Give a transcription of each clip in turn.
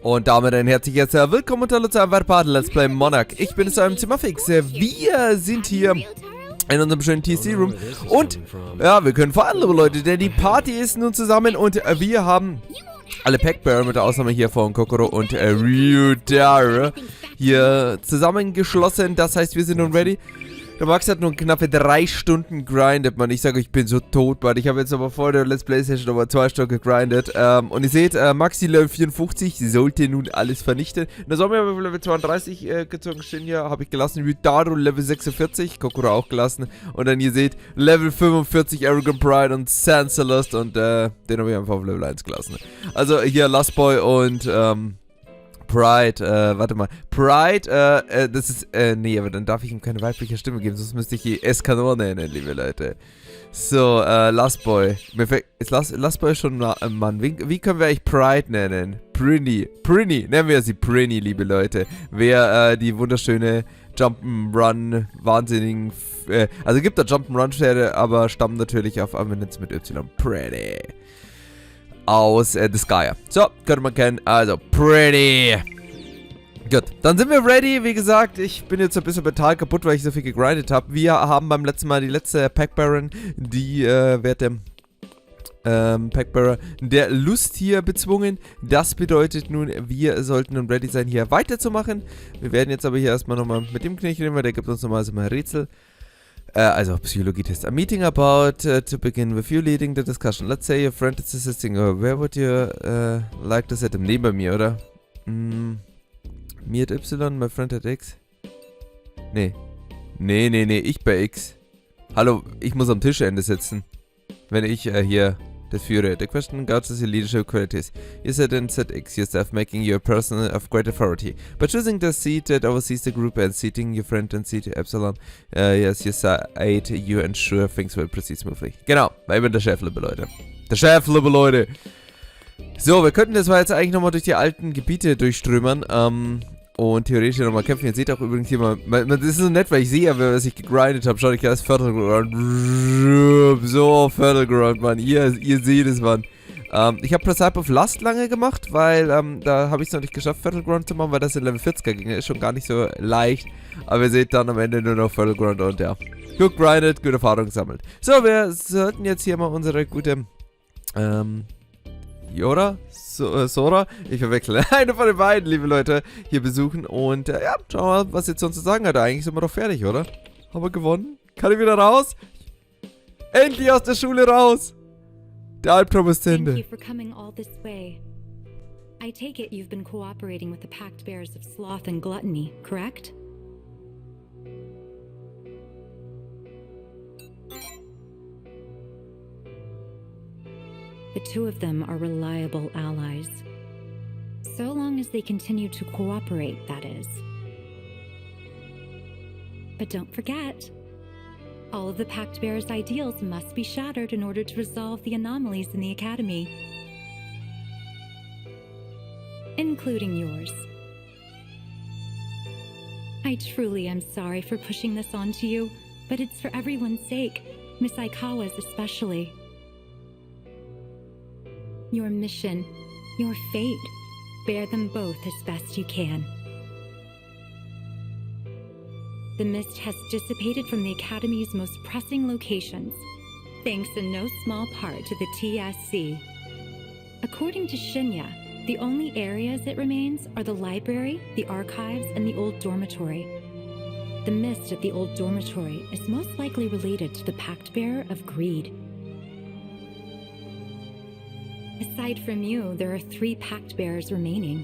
Und damit ein herzliches Willkommen und hallo zu einem weiteren Part Let's Play Monark. Ich bin es eurem Zimmerfix. Wir sind hier in unserem schönen TSC-Room und ja, wir können feiern, liebe Leute, denn die Party ist nun zusammen und wir haben alle Packbearer mit der Ausnahme hier von Kokoro und Ryutaro hier zusammengeschlossen. Das heißt, wir sind nun ready. Der Max hat nun knappe 3 Stunden grindet, Mann. Ich sage euch, ich bin so tot, Mann. Ich habe jetzt aber vor der Let's Play Session nochmal 2 Stunden gegrindet. Und ihr seht, Maxi Level 54 sollte nun alles vernichten. Da haben wir aber Level 32 gezogen. Shinya habe ich gelassen. Ryutaro Level 46. Kokoro auch gelassen. Und dann ihr seht, Level 45 Arrogant Pride und Sansalust. Und den habe ich einfach auf Level 1 gelassen. Also hier Last Boy und Pride, warte mal. Pride, das ist, nee, aber dann darf ich ihm keine weibliche Stimme geben, sonst müsste ich die Escanor nennen, liebe Leute. So, Last Boy. Ist Last Boy schon ein Mann? Wie können wir eigentlich Pride nennen? Prinny, nennen wir sie Prinny, liebe Leute. Wer, die wunderschöne Jump'n'Run, wahnsinnigen, also gibt da Jump'n'Run-Pferde, aber stammen natürlich auf Anwendungs mit Y. Pretty. Aus Disgaea. So, könnte man kennen. Also, pretty. Gut, dann sind wir ready. Wie gesagt, ich bin jetzt ein bisschen mental kaputt, weil ich so viel gegrindet habe. Wir haben beim letzten Mal die letzte Packbaron, die werte Packbearer der Lust hier bezwungen. Das bedeutet nun, wir sollten nun ready sein, hier weiterzumachen. Wir werden jetzt aber hier erstmal nochmal mit dem Knecht reden, weil der gibt uns nochmal so ein Rätsel. Also, Psychologie-Test. A meeting about, to begin with you leading the discussion. Let's say your friend is assisting, or where would you like to set him? Neben bei mir, oder? Mir hat Y, my friend hat X. Nee, ich bei X. Hallo, ich muss am Tischende sitzen. Wenn ich hier das führe. The question regards your leadership qualities. You set in set X yourself, making you a person of great authority. By choosing the seat that oversees the group and seating your friend and seat Epsilon, yes, you side, you ensure things will proceed smoothly. Genau, weil ich bin der Chef, liebe Leute. Der Chef, liebe Leute. So, wir könnten das mal jetzt eigentlich nochmal durch die alten Gebiete durchströmern, und theoretisch nochmal kämpfen. Ihr seht auch übrigens hier mal, das ist so nett, weil ich sehe ja, was ich gegrindet habe. Schaut euch das Viertelground. So, Viertelground, Mann. Ihr seht es, Mann. Ich habe Preside of Last lange gemacht, weil da habe ich es noch nicht geschafft, Viertelground zu machen, weil das in Level 40er ging. Ist schon gar nicht so leicht. Aber ihr seht dann am Ende nur noch Viertelground und ja. Gut grindet, gute Erfahrung gesammelt. So, wir sollten jetzt hier mal unsere gute, Yoda? Sora? Ich verwechsel. Eine von den beiden, liebe Leute, hier besuchen. Und ja, schauen wir mal, was jetzt sonst zu sagen hat. Eigentlich sind wir doch fertig, oder? Haben wir gewonnen? Kann ich wieder raus? Endlich aus der Schule raus! Der Albtraum ist zu Ende. Thank you for coming all this way. I take it you've been cooperating with the pact bearers of sloth and gluttony, correct? The two of them are reliable allies. So long as they continue to cooperate, that is. But don't forget, all of the Pact Bearers' ideals must be shattered in order to resolve the anomalies in the Academy. Including yours. I truly am sorry for pushing this onto you, but it's for everyone's sake, Miss Aikawa's especially. Your mission, your fate, bear them both as best you can. The mist has dissipated from the Academy's most pressing locations, thanks in no small part to the TSC. According to Shinya, the only areas it remains are the library, the archives, and the old dormitory. The mist at the old dormitory is most likely related to the Pact Bearer of Greed. Aside from you, there are 3 Pact Bearers remaining.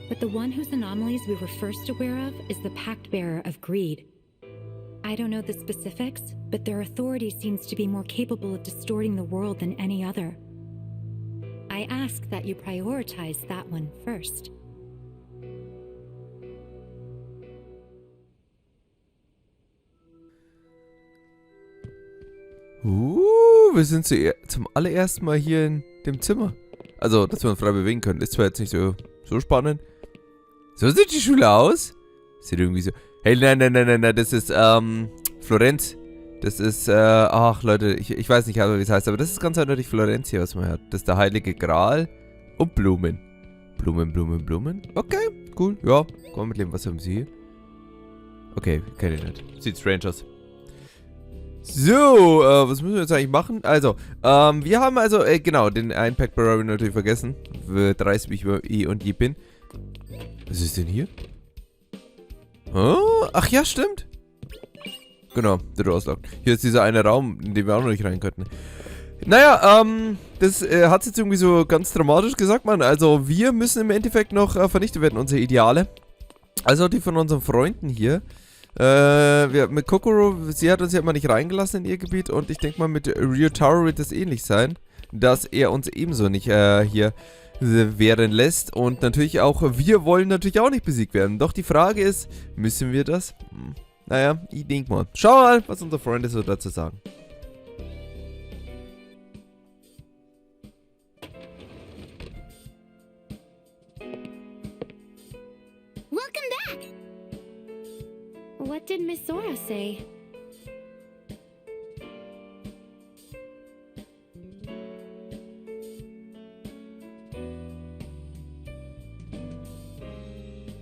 But the one whose anomalies we were first aware of is the Pact Bearer of Greed. I don't know the specifics, but their authority seems to be more capable of distorting the world than any other. I ask that you prioritize that one first. Wir sind zum allerersten Mal hier in dem Zimmer. Also, dass wir uns frei bewegen können. Ist zwar jetzt nicht so spannend. So sieht die Schule aus. Sieht irgendwie so... Hey, nein, das ist, Florenz. Das ist, ach Leute, ich weiß nicht, wie es heißt, aber das ist ganz eindeutig Florenz hier, was man hört. Das ist der Heilige Gral Und Blumen. Blumen, Blumen, Blumen. Okay, cool. Ja, kann man mitleben. Was haben sie hier? Okay, kenne ich nicht. Sieht strange aus. So, was müssen wir jetzt eigentlich machen? Also, wir haben also, genau, den einen Packbar habe ich natürlich vergessen. Dreist, wie ich eh und je bin. Was ist denn hier? Oh, ach ja, stimmt. Genau, der Auslog. Hier ist dieser eine Raum, in den wir auch noch nicht rein könnten. Naja, das hat jetzt irgendwie so ganz dramatisch gesagt, Mann. Also, wir müssen im Endeffekt noch vernichtet werden, unsere Ideale. Also, die von unseren Freunden hier. Mit Kokoro, sie hat uns ja immer nicht reingelassen in ihr Gebiet. Und ich denke mal, mit Ryotaro wird es ähnlich sein. Dass er uns ebenso nicht hier wehren lässt. Und natürlich auch, wir wollen natürlich auch nicht besiegt werden. Doch die Frage ist, müssen wir das? Naja, ich denke mal. Schau mal, was unsere Freunde so dazu sagen. Welcome back! What did Miss Zora say?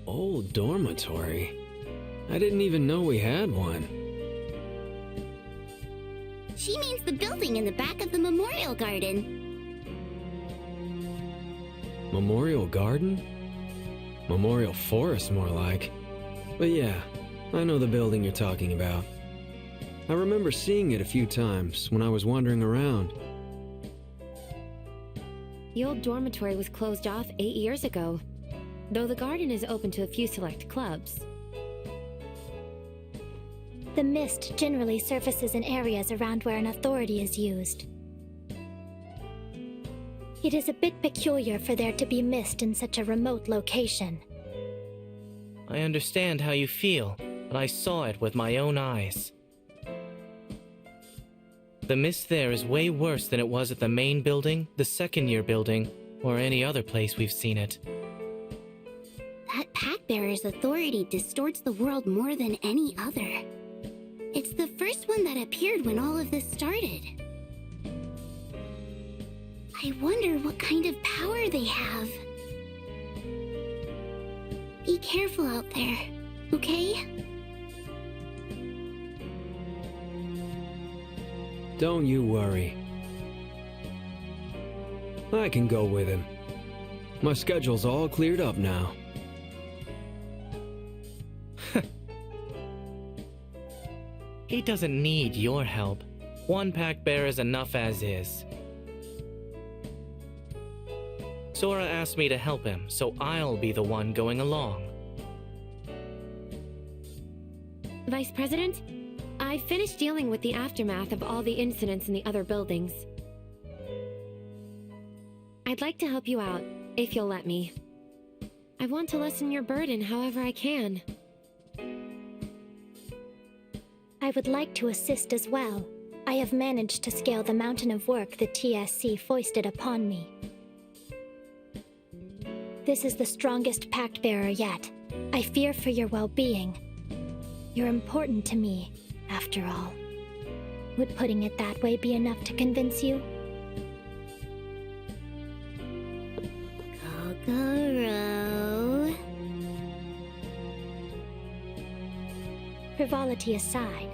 Old dormitory. I didn't even know we had one. She means the building in the back of the memorial garden. Memorial garden? Memorial forest, more like. But yeah, I know the building you're talking about. I remember seeing it a few times when I was wandering around. The old dormitory was closed off 8 years ago, though the garden is open to a few select clubs. The mist generally surfaces in areas around where an authority is used. It is a bit peculiar for there to be mist in such a remote location. I understand how you feel, but I saw it with my own eyes. The mist there is way worse than it was at the main building, the second-year building, or any other place we've seen it. That pack-bearer's authority distorts the world more than any other. It's the first one that appeared when all of this started. I wonder what kind of power they have. Be careful out there, okay? Don't you worry. I can go with him. My schedule's all cleared up now. He doesn't need your help. One pack bear is enough as is. Sora asked me to help him, so I'll be the one going along. Vice President, I finished dealing with the aftermath of all the incidents in the other buildings. I'd like to help you out, if you'll let me. I want to lessen your burden however I can. I would like to assist as well. I have managed to scale the mountain of work the TSC foisted upon me. This is the strongest pact bearer yet. I fear for your well-being. You're important to me, after all. Would putting it that way be enough to convince you? Kokoro. Frivolity aside,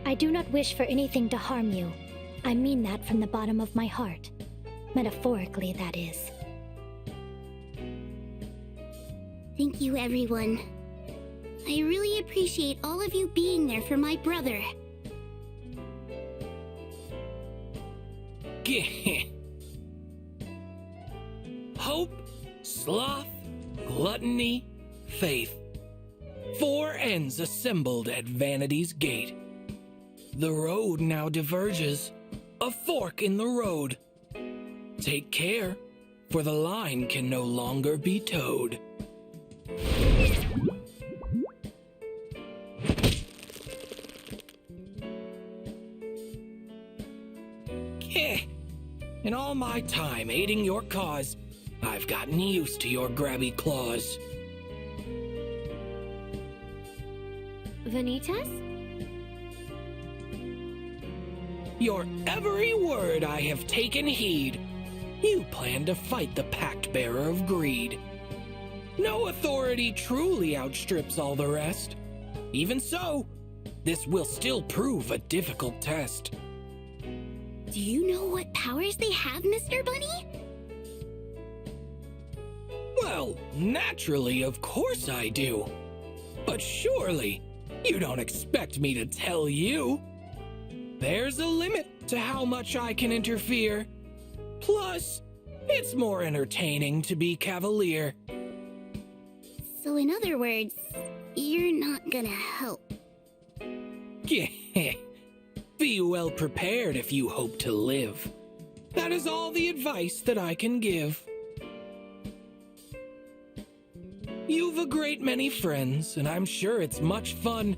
I do not wish for anything to harm you. I mean that from the bottom of my heart. Metaphorically, that is. Thank you, everyone. I really appreciate all of you being there for my brother. Hope, sloth, gluttony, faith. 4 ends assembled at Vanity's gate. The road now diverges, a fork in the road. Take care, for the line can no longer be towed. In all my time aiding your cause, I've gotten used to your grabby claws. Vanitas? Your every word I have taken heed. you plan to fight the pact bearer of greed. No authority truly outstrips all the rest. Even so, this will still prove a difficult test. Do you know what powers they have, Mr. Bunny? Well, naturally, of course I do. But surely, you don't expect me to tell you. There's a limit to how much I can interfere. Plus, it's more entertaining to be cavalier. So in other words, you're not gonna help. Be well prepared if you hope to live. That is all the advice that I can give. You've a great many friends, and I'm sure it's much fun.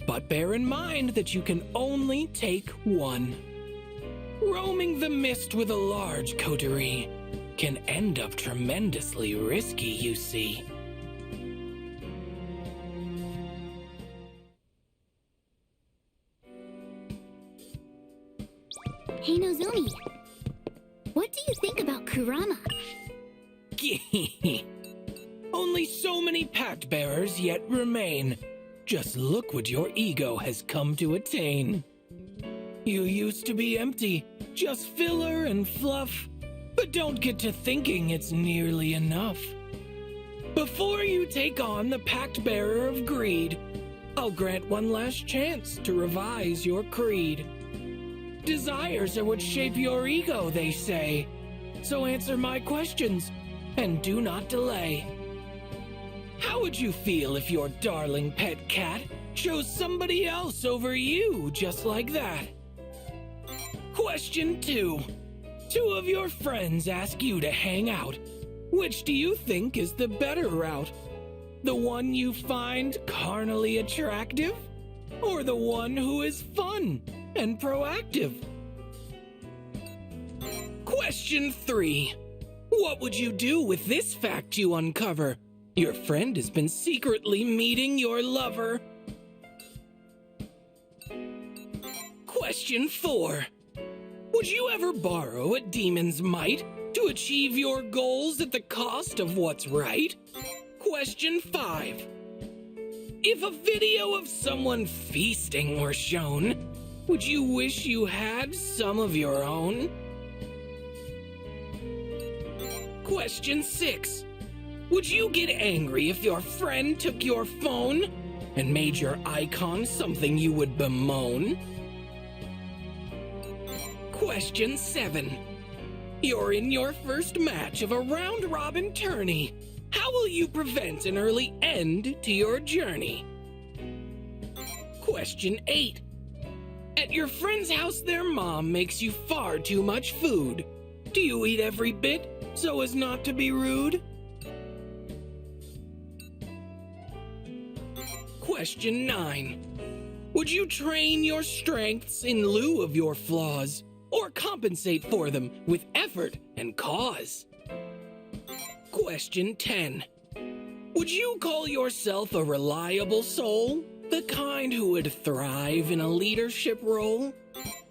But bear in mind that you can only take one. Roaming the mist with a large coterie can end up tremendously risky, you see. Hey Nozomi, what do you think about Kurama? Only so many pact bearers yet remain. Just look what your ego has come to attain. You used to be empty, just filler and fluff, but don't get to thinking it's nearly enough. Before you take on the pact bearer of greed, I'll grant one last chance to revise your creed. Desires are what shape your ego, they say. So answer my questions, and do not delay. How would you feel if your darling pet cat chose somebody else over you just like that? Question 2. 2 of your friends ask you to hang out. Which do you think is the better route? The one you find carnally attractive? Or the one who is fun and proactive? Question 3. What would you do with this fact you uncover? Your friend has been secretly meeting your lover. Question 4. Would you ever borrow a demon's might to achieve your goals at the cost of what's right? Question 5. If a video of someone feasting were shown, would you wish you had some of your own? Question 6. Would you get angry if your friend took your phone and made your icon something you would bemoan? Question 7. You're in your first match of a round-robin tourney. How will you prevent an early end to your journey? Question 8. At your friend's house, their mom makes you far too much food. Do you eat every bit so as not to be rude? Question 9. Would you train your strengths in lieu of your flaws, or compensate for them with effort and cause? Question 10. Would you call yourself a reliable soul, the kind who would thrive in a leadership role?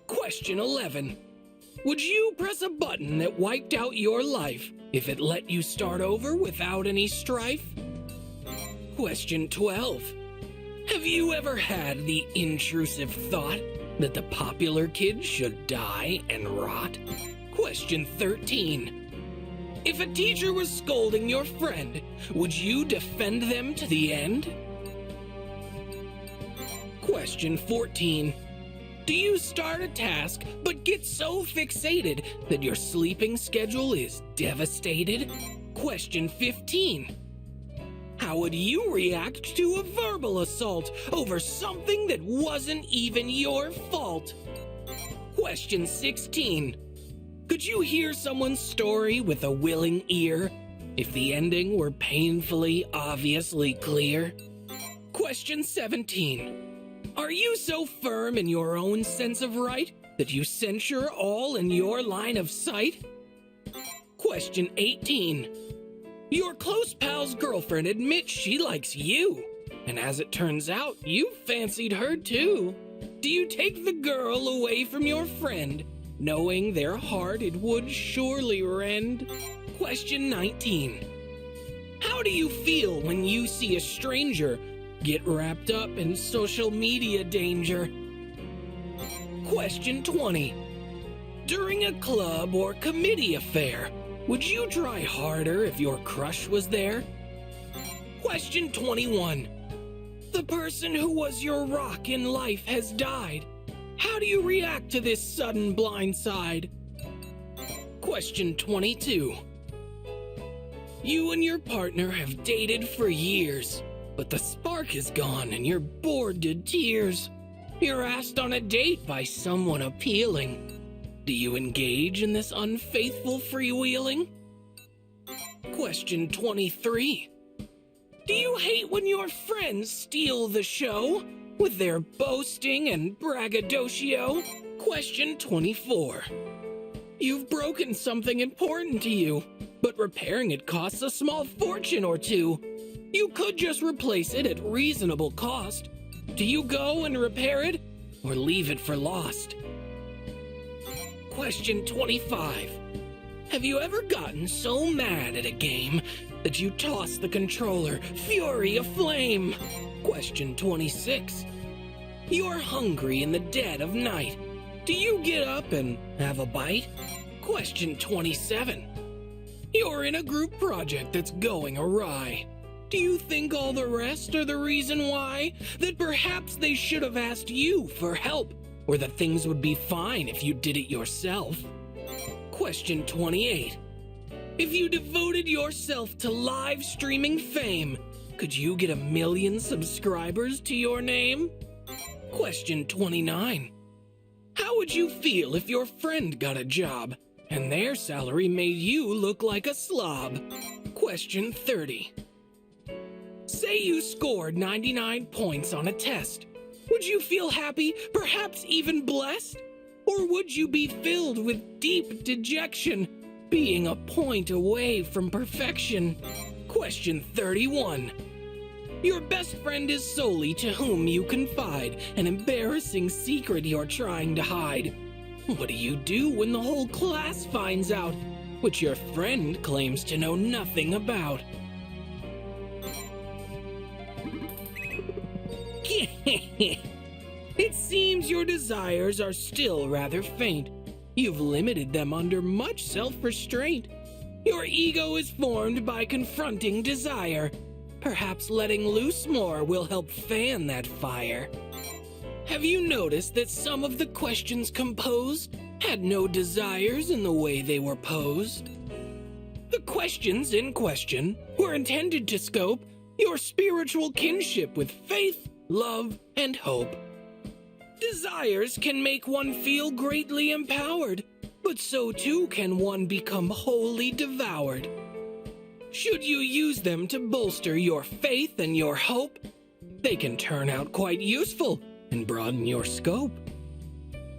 Question 11. Would you press a button that wiped out your life if it let you start over without any strife? Question 12. Have you ever had the intrusive thought that the popular kid should die and rot? Question 13. If a teacher was scolding your friend, would you defend them to the end? Question 14. Do you start a task but get so fixated that your sleeping schedule is devastated? Question 15. How would you react to a verbal assault over something that wasn't even your fault? Question 16. Could you hear someone's story with a willing ear if the ending were painfully, obviously clear? Question 17. Are you so firm in your own sense of right that you censure all in your line of sight? Question 18. Your close pal's girlfriend admits she likes you, and as it turns out, you fancied her too. Do you take the girl away from your friend knowing their heart it would surely rend? Question 19. How do you feel when you see a stranger get wrapped up in social media danger? Question 20. During a club or committee affair, would you try harder if your crush was there? Question 21. The person who was your rock in life has died. How do you react to this sudden blindside? Question 22. You and your partner have dated for years, but the spark is gone and you're bored to tears. You're asked on a date by someone appealing. Do you engage in this unfaithful freewheeling? Question 23. Do you hate when your friends steal the show with their boasting and braggadocio? Question 24. You've broken something important to you, but repairing it costs a small fortune or two. You could just replace it at reasonable cost. Do you go and repair it, or leave it for lost? Question 25. Have you ever gotten so mad at a game that you toss the controller, fury aflame? Question 26. You're hungry in the dead of night. Do you get up and have a bite? Question 27. You're in a group project that's going awry. Do you think all the rest are the reason why? That perhaps they should have asked you for help, or that things would be fine if you did it yourself? Question 28. If you devoted yourself to live streaming fame, could you get 1 million subscribers to your name? Question 29. How would you feel if your friend got a job and their salary made you look like a slob? Question 30. Say you scored 99 points on a test. Would you feel happy, perhaps even blessed? Or would you be filled with deep dejection, being a point away from perfection? Question 31. Your best friend is solely to whom you confide, an embarrassing secret you're trying to hide. What do you do when the whole class finds out, which your friend claims to know nothing about? It seems your desires are still rather faint. You've limited them under much self-restraint. Your ego is formed by confronting desire. Perhaps letting loose more will help fan that fire. Have you noticed that some of the questions composed had no desires in the way they were posed? The questions in question were intended to scope your spiritual kinship with faith, love, and hope. Desires can make one feel greatly empowered, but so too can one become wholly devoured. Should you use them to bolster your faith and your hope, they can turn out quite useful and broaden your scope.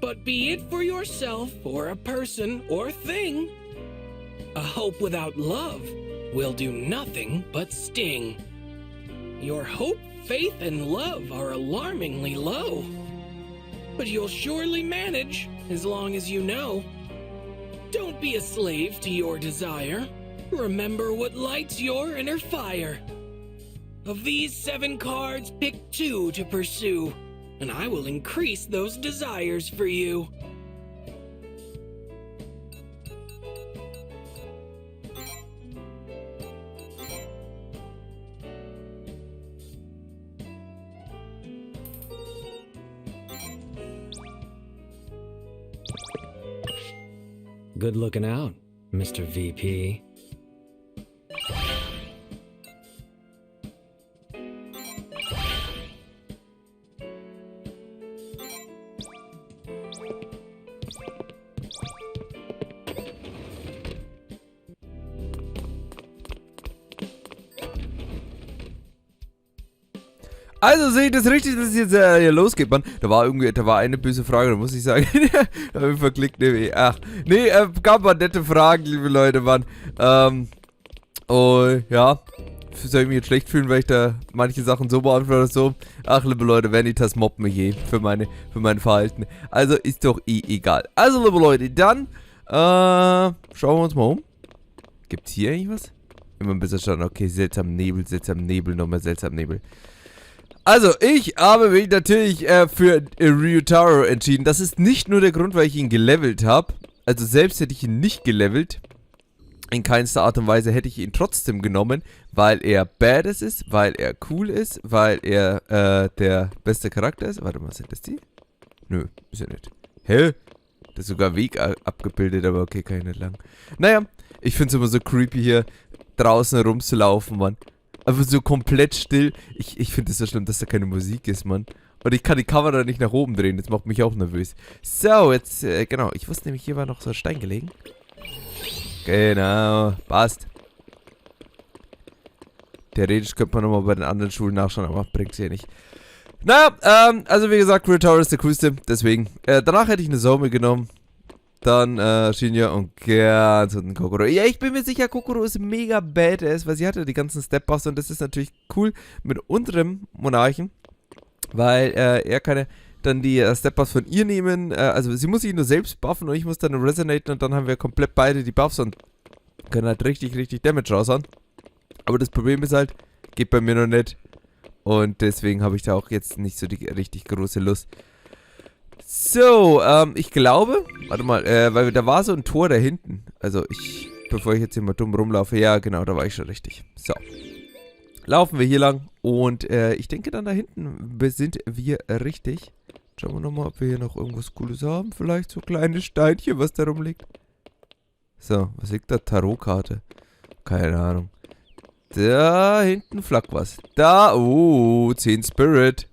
But be it for yourself or a person or thing, a hope without love will do nothing but sting. Your hope, faith, and love are alarmingly low. But you'll surely manage, as long as you know. Don't be a slave to your desire. Remember what lights your inner fire. Of these 7 cards, pick 2 to pursue, and I will increase those desires for you. Good looking out, Mr. VP. Also sehe ich das richtig, dass es jetzt hier losgeht, Mann. Da war eine böse Frage, da muss ich sagen. Da hab ich verklickt, nee, ach. Nee, gab mal nette Fragen, liebe Leute, Mann. Oh, ja. soll ich mich jetzt schlecht fühlen, weil ich da manche Sachen so beantworte oder so? Ach, liebe Leute, Vanitas mobbt mich für mein Verhalten. Also ist doch egal. Also, liebe Leute, dann schauen wir uns mal um. Gibt's hier eigentlich was? Immer ein bisschen schauen. Okay, seltsamen Nebel, nochmal seltsamen Nebel. Also, ich habe mich natürlich für Ryutaro entschieden. Das ist nicht nur der Grund, weil ich ihn gelevelt habe. Also, selbst hätte ich ihn nicht gelevelt. In keinster Art und Weise hätte ich ihn trotzdem genommen, weil er badass ist, weil er cool ist, weil er der beste Charakter ist. Warte mal, sind das die? Nö, ist ja nicht. Hä? Das ist sogar Weg abgebildet, aber okay, kann ich nicht lang. Naja, ich finde es immer so creepy hier draußen rumzulaufen, Mann. Aber so komplett still. Ich finde es so schlimm, dass da keine Musik ist, Mann. Und ich kann die Kamera nicht nach oben drehen, das macht mich auch nervös. So, jetzt, genau, ich wusste nämlich, hier war noch so ein Stein gelegen. Genau, passt. Theoretisch könnte man nochmal bei den anderen Schulen nachschauen, aber bringt's hier nicht. Naja, also wie gesagt, Ryutaro ist der coolste, deswegen. Danach hätte ich eine Nozomi genommen. Dann Shinya und ganz unten Kokoro. Ja, ich bin mir sicher, Kokoro ist mega badass, weil sie hatte die ganzen Step-Buffs und das ist natürlich cool mit unserem Monarchen. Weil er kann dann die Step-Buffs von ihr nehmen. Also sie muss sich nur selbst buffen und ich muss dann resonaten und dann haben wir komplett beide die Buffs und können halt richtig, richtig Damage raushauen. Aber das Problem ist halt, geht bei mir noch nicht. Und deswegen habe ich da auch jetzt nicht so die richtig große Lust. So, ich glaube, warte mal, weil da war so ein Tor da hinten. Also bevor ich jetzt hier mal dumm rumlaufe, ja genau, da war ich schon richtig. So. Laufen wir hier lang und ich denke dann da hinten sind wir richtig. Schauen wir nochmal, ob wir hier noch irgendwas Cooles haben. Vielleicht so kleine Steinchen, was da rumliegt. So, was liegt da? Tarotkarte. Keine Ahnung. Da hinten flackt was. Da, 10 Spirit.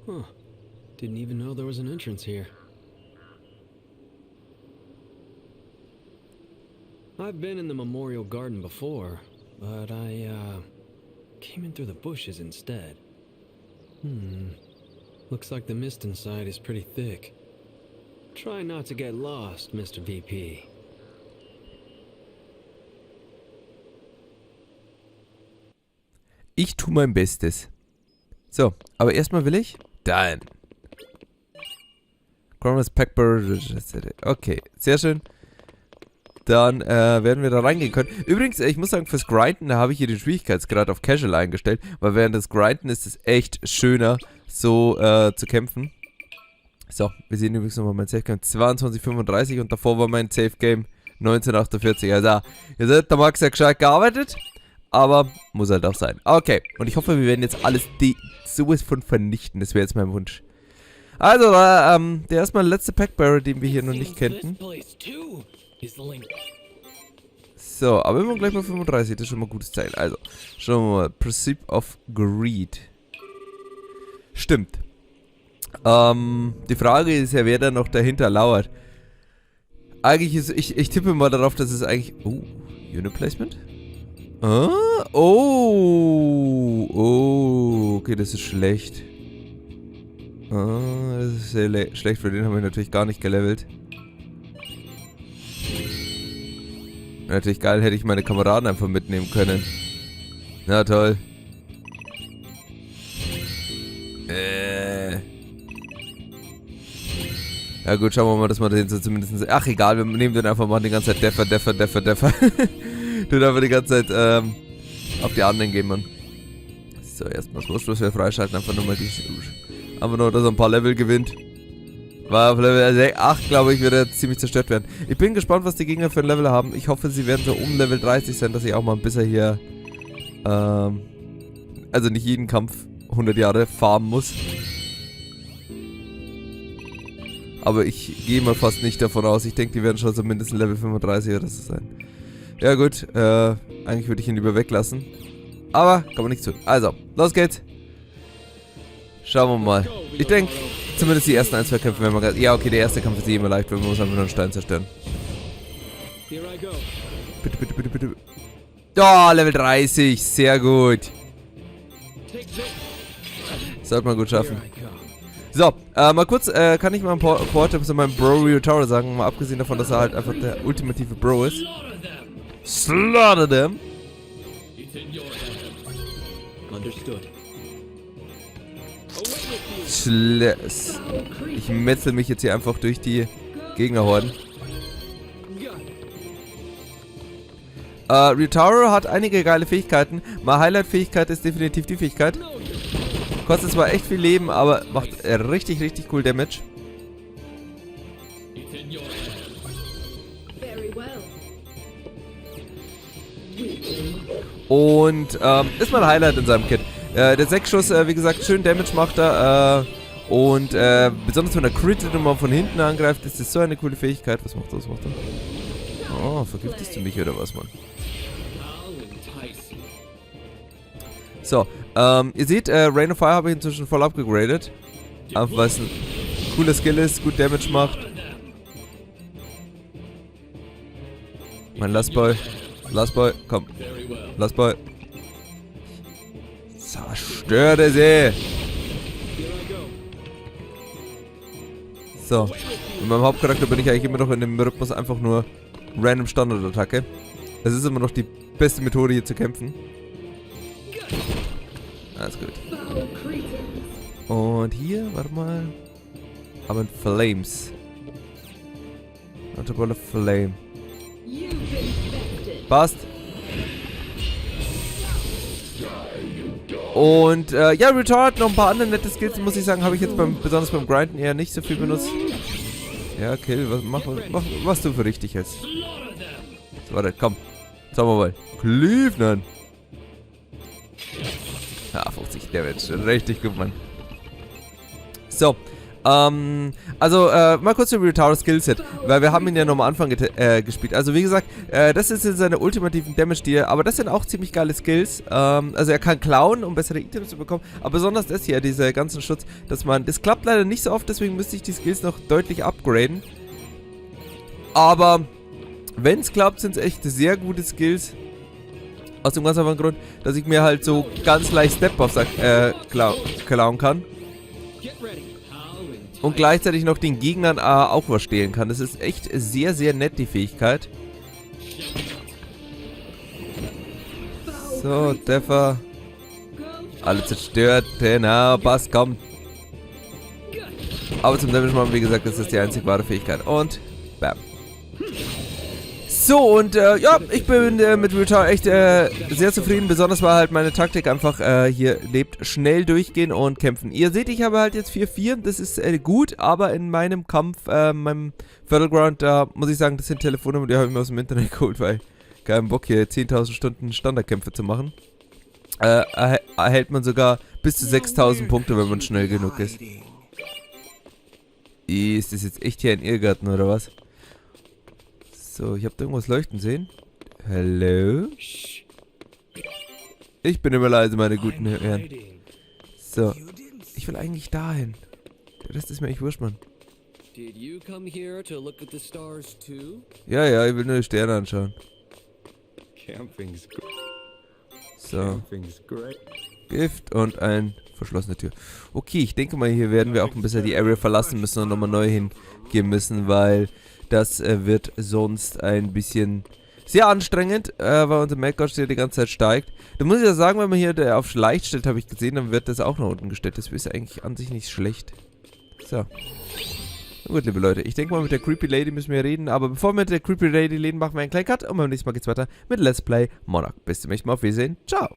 Huh. Didn't even know there was an entrance here. I've been in the memorial garden before, but I came in through the bushes instead. Looks like the mist inside is pretty thick. Try not to get lost, Mr. VP. Ich tue mein Bestes. So, aber erstmal will ich dann. Chronos Packbar. Okay, sehr schön. Dann werden wir da reingehen können. Übrigens, ich muss sagen, fürs Grinden, da habe ich hier den Schwierigkeitsgrad auf Casual eingestellt, weil während des Grinden ist es echt schöner, so zu kämpfen. So, wir sehen übrigens nochmal mein Safe Game 22:35 und davor war mein Safe Game 19:48. Also, ihr seht, der Max hat gescheit gearbeitet, aber muss halt auch sein. Okay, und ich hoffe, wir werden jetzt alles sowas von vernichten. Das wäre jetzt mein Wunsch. Also, der erstmal letzte Packbarrel, den wir hier noch nicht kannten. So, aber immer gleich mal 35, das ist schon mal ein gutes Zeichen. Also, schauen wir mal. Pursuit of Greed. Stimmt. Die Frage ist ja, wer da noch dahinter lauert. Eigentlich ist, ich tippe mal darauf, dass es eigentlich... Oh, Unit Placement? Okay, das ist schlecht. Das ist sehr schlecht, für den haben wir natürlich gar nicht gelevelt. Natürlich geil, hätte ich meine Kameraden einfach mitnehmen können. Na toll. Ja gut, schauen wir mal, dass wir den so zumindest... Ach egal, wir nehmen den einfach mal die ganze Zeit Deffer. Tun einfach die ganze Zeit auf die anderen gehen, Mann. So, erstmal das Wurstlos wir freischalten, einfach nur mal die... Einfach nur, dass er ein paar Level gewinnt. Weil auf Level 8, glaube ich, wird er ziemlich zerstört werden. Ich bin gespannt, was die Gegner für ein Level haben. Ich hoffe, sie werden so um Level 30 sein, dass ich auch mal ein bisschen hier... also nicht jeden Kampf 100 Jahre farmen muss. Aber ich gehe mal fast nicht davon aus. Ich denke, die werden schon so mindestens Level 35 oder so sein. Ja gut, eigentlich würde ich ihn lieber weglassen. Aber kann man nichts tun. Also, los geht's. Schauen wir mal. Ich denke, zumindest die ersten 1, 2 Kämpfe werden wir... Ja, okay, der erste Kampf ist immer leicht, weil man muss einfach nur einen Stein zerstören. Bitte, bitte, bitte, bitte. Oh, Level 30. Sehr gut. Sollte man gut schaffen. So, mal kurz, kann ich mal ein Wort zu meinem Bro Ryotaro sagen, mal abgesehen davon, dass er halt einfach der ultimative Bro ist. Slaughter them! Understood. Ich metzel mich jetzt hier einfach durch die Gegnerhorden. Ryotaro hat einige geile Fähigkeiten. Meine Highlight-Fähigkeit ist definitiv die Fähigkeit. Kostet zwar echt viel Leben, aber macht richtig, richtig cool Damage. Und ist mein Highlight in seinem Kit. Der 6-Schuss, wie gesagt, schön Damage macht er. Und besonders wenn er crittet und man von hinten angreift, ist das so eine coole Fähigkeit. Was macht das? Oh, vergiftest du mich oder was, Mann? So, ihr seht, Rain of Fire habe ich inzwischen voll upgegradet. Einfach weil es ein cooler Skill ist, gut Damage macht. Mein Last Boy, komm. Last Boy. Zerstöre sie! So, mit meinem Hauptcharakter bin ich eigentlich immer noch in dem Rhythmus einfach nur random Standardattacke. Es ist immer noch die beste Methode hier zu kämpfen. Alles gut. Und hier, warte mal. Aber ein Flames. Not a Flame. Passt. Und ja, Retard, noch ein paar andere nette Skills, muss ich sagen, habe ich jetzt besonders beim Grinden eher nicht so viel benutzt. Ja, Kill, was du für richtig hältst. So, warte, komm. Sagen wir mal. Cleveland. Ja, 50 Damage. Richtig gut, Mann. So. Also, mal kurz über Ryotaro Skillset, weil wir haben ihn ja noch am Anfang gespielt. Also, wie gesagt, das ist jetzt seine ultimativen Damage-Deal, aber das sind auch ziemlich geile Skills. Also, er kann klauen, um bessere Items zu bekommen, aber besonders das hier, dieser ganzen Schutz, das klappt leider nicht so oft, deswegen müsste ich die Skills noch deutlich upgraden. Aber, wenn es klappt, sind es echt sehr gute Skills. Aus dem ganz einfachen Grund, dass ich mir halt so ganz leicht Step-Buffs klauen kann. Und gleichzeitig noch den Gegnern auch was stehlen kann. Das ist echt sehr, sehr nett, die Fähigkeit. So, Deffer. Alle zerstört. Genau, Bass, komm. Aber zum Damage machen, wie gesagt, das ist die einzig wahre Fähigkeit. Und, bam. So, und ja, ich bin mit Ryotaro echt sehr zufrieden. Besonders war halt meine Taktik einfach hier lebt, schnell durchgehen und kämpfen. Ihr seht, ich habe halt jetzt 4-4, das ist gut, aber in meinem Kampf, meinem Battleground, da muss ich sagen, das sind Telefonnummern, die habe ich mir aus dem Internet geholt, weil keinen Bock hier 10.000 Stunden Standardkämpfe zu machen. Erhält man sogar bis zu 6.000 Punkte, wenn man schnell genug ist. Ist das jetzt echt hier ein Irrgarten oder was? So, ich habe da irgendwas leuchten sehen. Hallo? Ich bin immer leise, meine guten Herren. So, ich will eigentlich dahin. Der Rest ist mir echt wurscht, Mann. Ja, ich will nur die Sterne anschauen. So. Gift und ein verschlossene Tür. Okay, ich denke mal, hier werden wir auch ein bisschen die Area verlassen müssen und nochmal neu hingehen müssen, weil das wird sonst ein bisschen sehr anstrengend, weil unser Melkgott die ganze Zeit steigt. Da muss ich ja sagen, wenn man hier auf leicht stellt, habe ich gesehen, dann wird das auch nach unten gestellt. Das ist eigentlich an sich nicht schlecht. So. Na gut, liebe Leute, ich denke mal, mit der Creepy Lady müssen wir reden, aber bevor wir mit der Creepy Lady reden, machen wir einen kleinen Cut und beim nächsten Mal geht's weiter mit Let's Play Monark. Bis zum nächsten Mal, auf Wiedersehen, ciao!